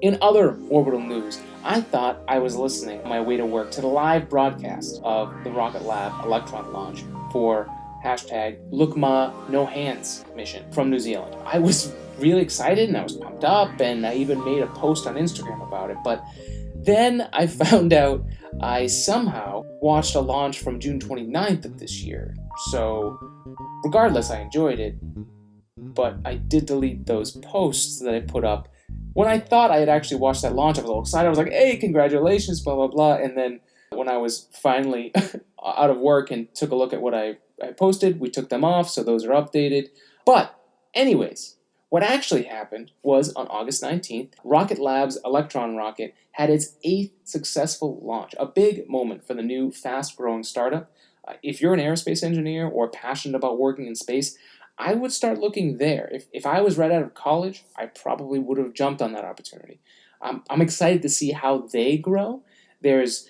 In other orbital news, I thought I was listening on my way to work to the live broadcast of the RocketLab Electron Launch for #LookMaNoHands mission from New Zealand. I was really excited and I was pumped up, and I even made a post on Instagram about it, but then I found out I somehow watched a launch from June 29th of this year. So regardless, I enjoyed it, but I did delete those posts that I put up. When I thought I had actually watched that launch, I was all excited. I was like, hey, congratulations, blah, blah, blah. And then when I was finally out of work and took a look at what I posted, we took them off, so those are updated. But anyways, what actually happened was on August 19th, RocketLab's Electron rocket had its 8th successful launch, a big moment for the new fast-growing startup. If you're an aerospace engineer or passionate about working in space, I would start looking there. If I was right out of college, I probably would have jumped on that opportunity. I'm excited to see how they grow. There's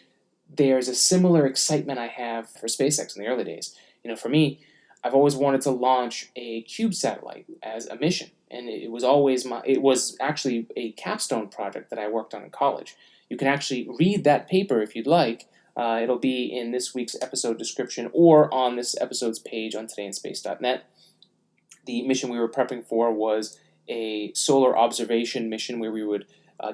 a similar excitement I have for SpaceX in the early days. For me, I've always wanted to launch a CUBE satellite as a mission, and it was actually a capstone project that I worked on in college. You can actually read that paper if you'd like. It'll be in this week's episode description or on this episode's page on todayinspace.net. The mission we were prepping for was a solar observation mission where we would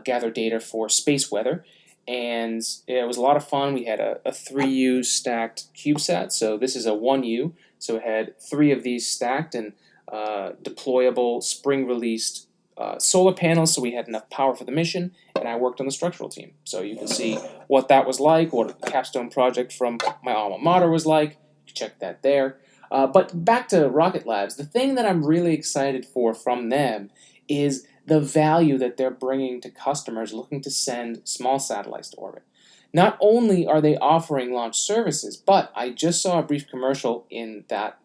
gather data for space weather. And it was a lot of fun. We had a 3U stacked CubeSat. So this is a 1U. So it had 3 of these stacked and deployable, spring-released solar panels. So we had enough power for the mission. And I worked on the structural team. So you can see what that was like, what a capstone project from my alma mater was like. You can check that there. But back to Rocket Labs, the thing that I'm really excited for from them is the value that they're bringing to customers looking to send small satellites to orbit. Not only are they offering launch services, but I just saw a brief commercial in that,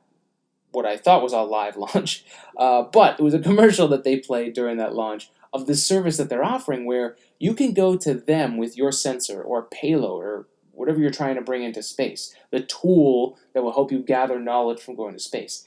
what I thought was a live launch, but it was a commercial that they played during that launch of the service that they're offering where you can go to them with your sensor or payload or whatever you're trying to bring into space, the tool that will help you gather knowledge from going to space.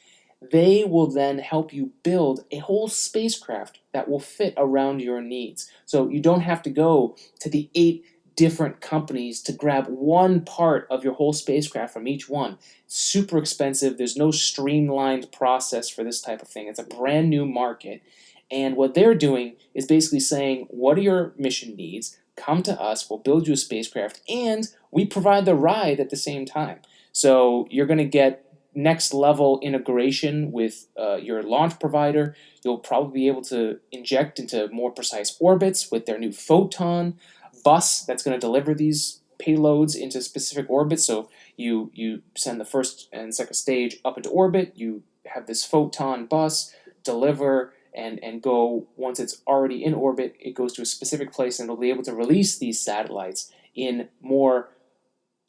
They will then help you build a whole spacecraft that will fit around your needs. So you don't have to go to the 8 different companies to grab one part of your whole spacecraft from each one. It's super expensive. There's no streamlined process for this type of thing. It's a brand new market. And what they're doing is basically saying, what are your mission needs? Come to us, we'll build you a spacecraft, and we provide the ride at the same time. So you're going to get next level integration with your launch provider. You'll probably be able to inject into more precise orbits with their new Photon bus that's going to deliver these payloads into specific orbits. So you send the first and second stage up into orbit, you have this Photon bus deliver and go, once it's already in orbit, it goes to a specific place and it'll be able to release these satellites in more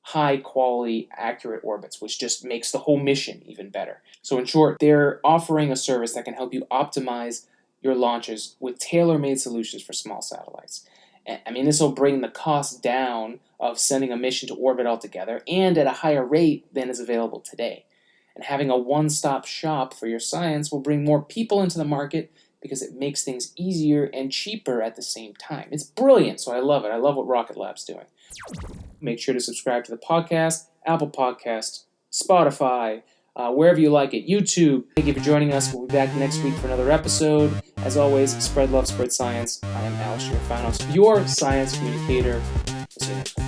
high quality, accurate orbits, which just makes the whole mission even better. So in short, they're offering a service that can help you optimize your launches with tailor-made solutions for small satellites. I mean, this will bring the cost down of sending a mission to orbit altogether and at a higher rate than is available today. And having a one-stop shop for your science will bring more people into the market because it makes things easier and cheaper at the same time. It's brilliant, so I love it. I love what Rocket Lab's doing. Make sure to subscribe to the podcast, Apple Podcasts, Spotify, wherever you like it, YouTube. Thank you for joining us. We'll be back next week for another episode. As always, spread love, spread science. I am Alex Fanos, your science communicator. See you next time.